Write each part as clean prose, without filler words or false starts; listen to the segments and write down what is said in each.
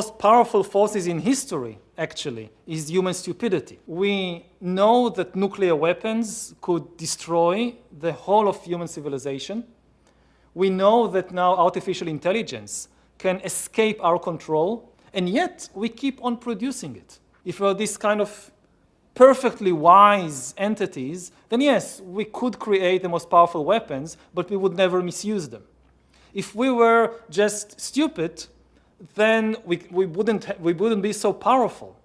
Most powerful forces in history, actually, is human stupidity. We know that nuclear weapons could destroy the whole of human civilization. We know that now artificial intelligence can escape our control, and yet we keep on producing it. If we're this kind of perfectly wise entities, then yes, we could create the most powerful weapons, but we would never misuse them. If we were just stupid, then we wouldn't be so powerful.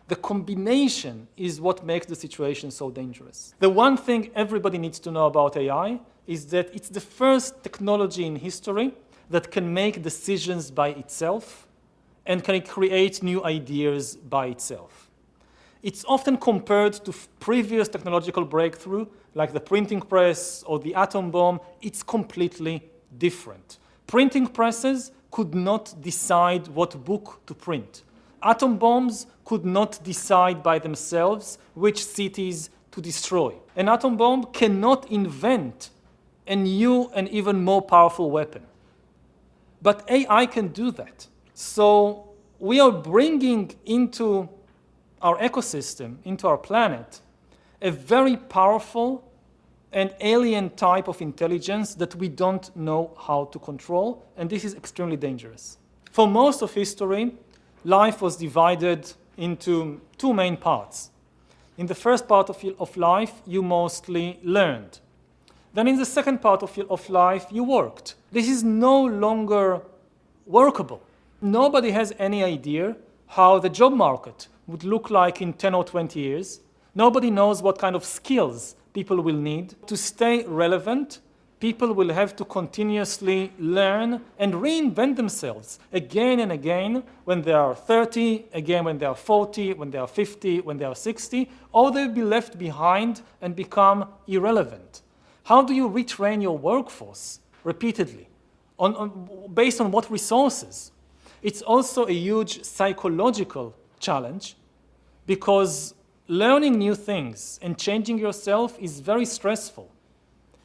The combination is what makes the situation so dangerous. The one thing everybody needs to know about AI is that it's the first technology in history that can make decisions by itself and can create new ideas by itself. It's often compared to previous technological breakthrough, like the printing press or the atom bomb. It's completely different. Printing presses could not decide what book to print. Atom bombs could not decide by themselves which cities to destroy. An atom bomb cannot invent a new and even more powerful weapon. But AI can do that. So we are bringing into our ecosystem, into our planet, a very powerful and alien type of intelligence that we don't know how to control, and this is extremely dangerous. For most of history, life was divided into two main parts. In the first part of life, you mostly learned. Then in the second part of life, you worked. This is no longer workable. Nobody has any idea how the job market would look like in 10 or 20 years. Nobody knows what kind of skills people will need. To stay relevant, people will have to continuously learn and reinvent themselves again and again when they are 30, again when they are 40, when they are 50, when they are 60, or they'll be left behind and become irrelevant. How do you retrain your workforce repeatedly? Based on what resources? It's also a huge psychological challenge because learning new things and changing yourself is very stressful.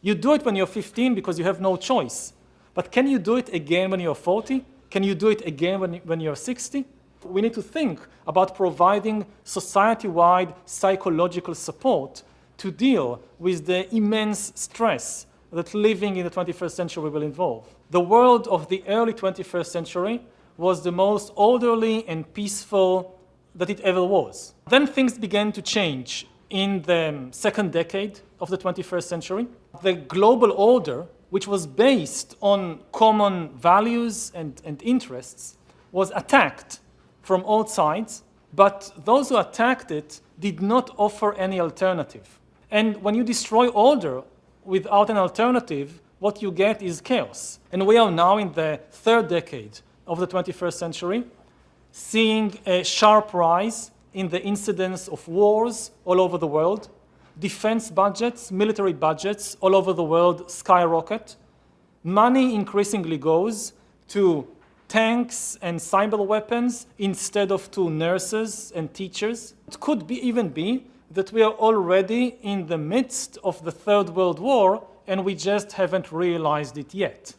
You do it when you're 15 because you have no choice. But can you do it again when you're 40? Can you do it again when you're 60? We need to think about providing society-wide psychological support to deal with the immense stress that living in the 21st century will involve. The world of the early 21st century was the most orderly and peaceful that it ever was. Then things began to change in the second decade of the 21st century. The global order, which was based on common values and interests, was attacked from all sides, but those who attacked it did not offer any alternative. And when you destroy order without an alternative, what you get is chaos. And we are now in the third decade of the 21st century, seeing a sharp rise in the incidence of wars all over the world. Defense budgets, military budgets all over the world skyrocket. Money increasingly goes to tanks and cyber weapons instead of to nurses and teachers. It could even be that we are already in the midst of the Third World War and we just haven't realized it yet.